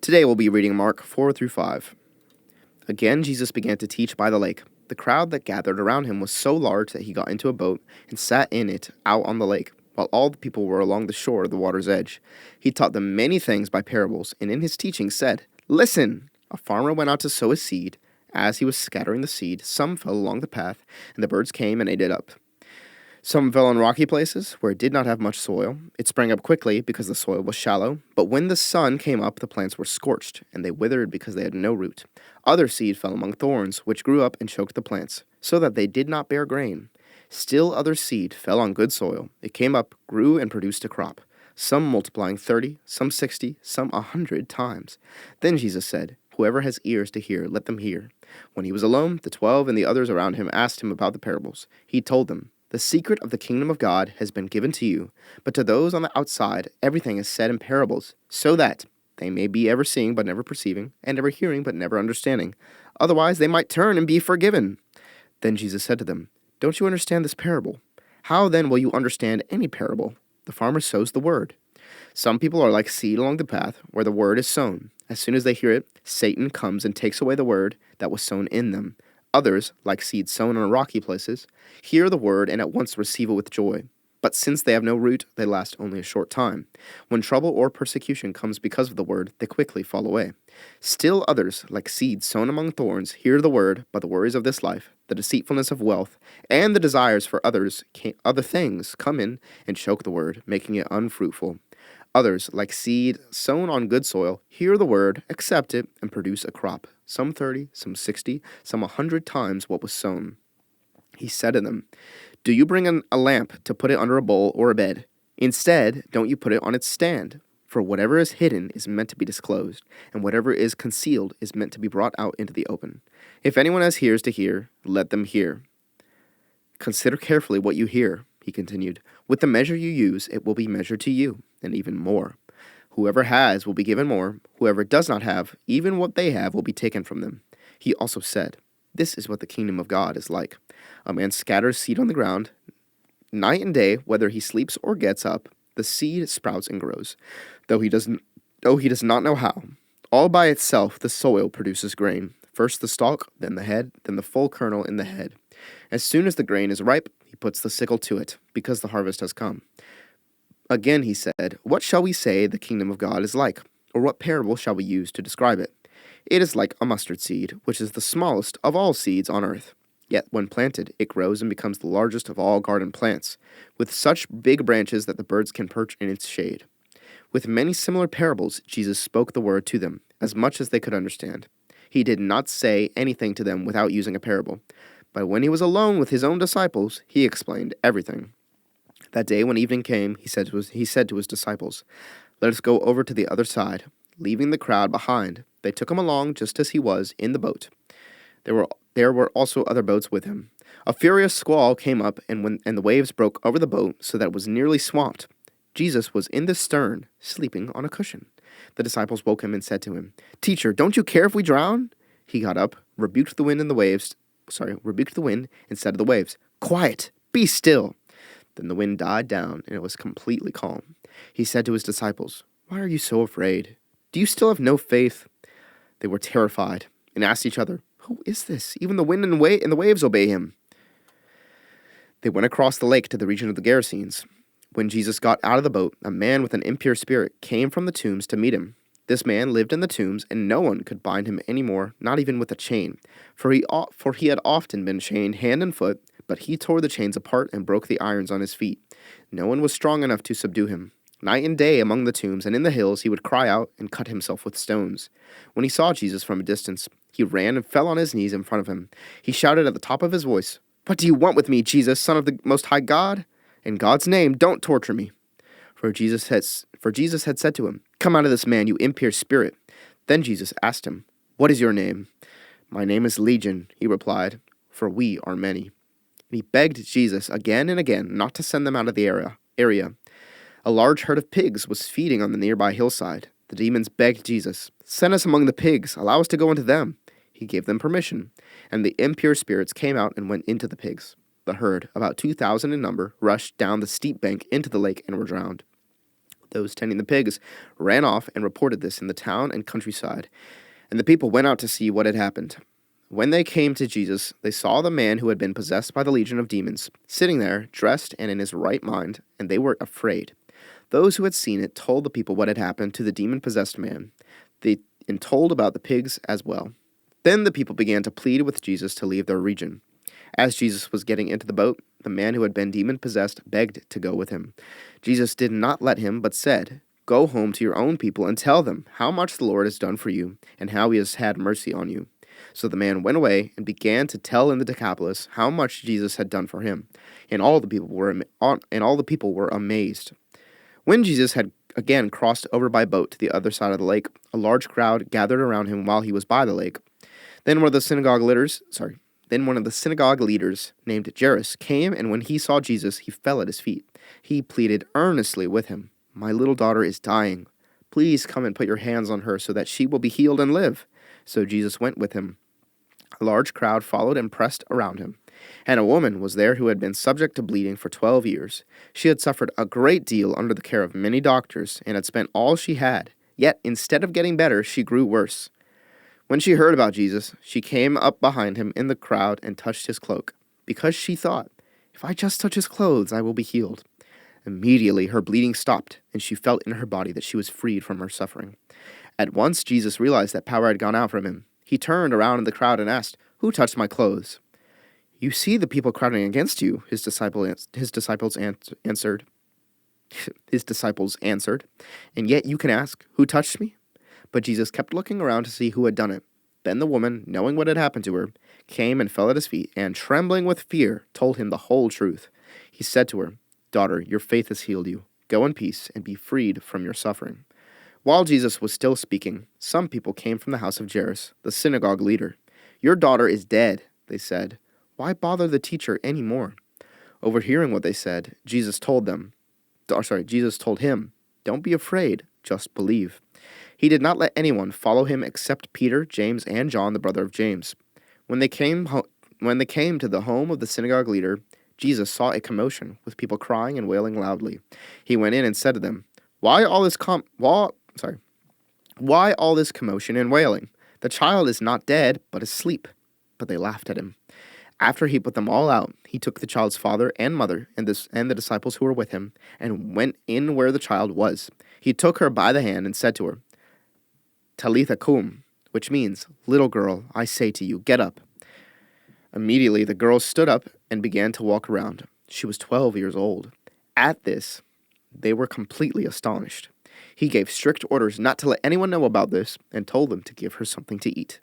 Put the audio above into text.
Today we'll be reading Mark 4 through 5. Again, Jesus began to teach by the lake. The crowd that gathered around him was so large that he got into a boat and sat in it out on the lake, while all the people were along the shore of the water's edge. He taught them many things by parables, and in his teaching said, "Listen! A farmer went out to sow his seed. As he was scattering the seed, some fell along the path, and the birds came and ate it up. Some fell on rocky places where it did not have much soil. It sprang up quickly because the soil was shallow, but when the sun came up, the plants were scorched, and they withered because they had no root. Other seed fell among thorns, which grew up and choked the plants, so that they did not bear grain. Still other seed fell on good soil. It came up, grew, and produced a crop, some multiplying 30, some 60, some 100 times. Then Jesus said, 'Whoever has ears to hear, let them hear.' When he was alone, the 12 and the others around him asked him about the parables. He told them, 'The secret of the kingdom of God has been given to you, but to those on the outside everything is said in parables, so that they may be ever seeing but never perceiving, and ever hearing but never understanding. Otherwise they might turn and be forgiven.' Then Jesus said to them, 'Don't you understand this parable? How then will you understand any parable? The farmer sows the word. Some people are like seed along the path where the word is sown. As soon as they hear it, Satan comes and takes away the word that was sown in them. Others, like seed sown on rocky places, hear the word and at once receive it with joy. But since they have no root, they last only a short time. When trouble or persecution comes because of the word, they quickly fall away. Still others, like seeds sown among thorns, hear the word, but the worries of this life, the deceitfulness of wealth, and the desires for other things come in and choke the word, making it unfruitful. Others, like seed sown on good soil, hear the word, accept it, and produce a crop, some 30, some 60, some 100 times what was sown. He said to them, 'Do you bring a lamp to put it under a bowl or a bed? Instead, don't you put it on its stand? For whatever is hidden is meant to be disclosed, and whatever is concealed is meant to be brought out into the open. If anyone has ears to hear, let them hear. Consider carefully what you hear,' he continued. 'With the measure you use, it will be measured to you, and even more. Whoever has will be given more. Whoever does not have, even what they have will be taken from them.' He also said, 'This is what the kingdom of God is like. A man scatters seed on the ground. Night and day, whether he sleeps or gets up, the seed sprouts and grows, though he does not know how. All by itself the soil produces grain, first the stalk, then the head, then the full kernel in the head. As soon as the grain is ripe, he puts the sickle to it, because the harvest has come.' Again he said, 'What shall we say the kingdom of God is like? Or what parable shall we use to describe it? It is like a mustard seed, which is the smallest of all seeds on earth. Yet when planted, it grows and becomes the largest of all garden plants, with such big branches that the birds can perch in its shade.' With many similar parables, Jesus spoke the word to them, as much as they could understand. He did not say anything to them without using a parable. But when he was alone with his own disciples, he explained everything. That day when evening came, he said to his disciples, 'Let us go over to the other side.' Leaving the crowd behind, they took him along just as he was in the boat. There were also other boats with him. A furious squall came up, and the waves broke over the boat so that it was nearly swamped. Jesus was in the stern, sleeping on a cushion. The disciples woke him and said to him, 'Teacher, don't you care if we drown?' He got up, rebuked the wind and said to the waves, 'Quiet, be still.' Then the wind died down, and it was completely calm. He said to his disciples, 'Why are you so afraid? Do you still have no faith?' They were terrified and asked each other, 'Who is this? Even the wind and the waves obey him.' They went across the lake to the region of the Gerasenes. When Jesus got out of the boat, a man with an impure spirit came from the tombs to meet him. This man lived in the tombs, and no one could bind him any more, not even with a chain, for he had often been chained hand and foot, but he tore the chains apart and broke the irons on his feet. No one was strong enough to subdue him. Night and day among the tombs and in the hills he would cry out and cut himself with stones. When he saw Jesus from a distance, he ran and fell on his knees in front of him. He shouted at the top of his voice, 'What do you want with me, Jesus, Son of the Most High God? In God's name, don't torture me.' For Jesus had said to him, 'Come out of this man, you impure spirit.' Then Jesus asked him, 'What is your name?' 'My name is Legion,' he replied, 'for we are many.' And he begged Jesus again and again not to send them out of the area. A large herd of pigs was feeding on the nearby hillside. The demons begged Jesus, 'Send us among the pigs, allow us to go into them.' He gave them permission, and the impure spirits came out and went into the pigs. The herd, about 2,000 in number, rushed down the steep bank into the lake and were drowned. Those tending the pigs ran off and reported this in the town and countryside, and the people went out to see what had happened. When they came to Jesus, they saw the man who had been possessed by the legion of demons, sitting there, dressed and in his right mind, and they were afraid. Those who had seen it told the people what had happened to the demon-possessed man, and told about the pigs as well. Then the people began to plead with Jesus to leave their region. As Jesus was getting into the boat, the man who had been demon-possessed begged to go with him. Jesus did not let him, but said, "Go home to your own people and tell them how much the Lord has done for you and how he has had mercy on you." So the man went away and began to tell in the Decapolis how much Jesus had done for him, and all the people were amazed. When Jesus had again crossed over by boat to the other side of the lake, a large crowd gathered around him while he was by the lake. Then one of the synagogue leaders named Jairus came, and when he saw Jesus, he fell at his feet. He pleaded earnestly with him, "My little daughter is dying. Please come and put your hands on her so that she will be healed and live." So Jesus went with him. A large crowd followed and pressed around him. And a woman was there who had been subject to bleeding for 12 years. She had suffered a great deal under the care of many doctors and had spent all she had. Yet, instead of getting better, she grew worse. When she heard about Jesus, she came up behind him in the crowd and touched his cloak, because she thought, "If I just touch his clothes, I will be healed." Immediately her bleeding stopped, and she felt in her body that she was freed from her suffering. At once Jesus realized that power had gone out from him. He turned around in the crowd and asked, "Who touched my clothes?" "You see the people crowding against you," his disciples answered. His disciples answered, "And yet you can ask, 'Who touched me?'" But Jesus kept looking around to see who had done it. Then the woman, knowing what had happened to her, came and fell at his feet, and, trembling with fear, told him the whole truth. He said to her, "Daughter, your faith has healed you. Go in peace and be freed from your suffering." While Jesus was still speaking, some people came from the house of Jairus, the synagogue leader. "Your daughter is dead," they said. "Why bother the teacher any more?" Overhearing what they said, Jesus told him, "Don't be afraid, just believe." He did not let anyone follow him except Peter, James, and John, the brother of James. When they came to the home of the synagogue leader, Jesus saw a commotion, with people crying and wailing loudly. He went in and said to them, Why all this commotion and wailing? The child is not dead, but asleep." But they laughed at him. After he put them all out, he took the child's father and mother and the disciples who were with him, and went in where the child was. He took her by the hand and said to her, "Talitha cum," which means, "Little girl, I say to you, get up." Immediately the girl stood up and began to walk around. She was 12 years old. At this, they were completely astonished. He gave strict orders not to let anyone know about this and told them to give her something to eat.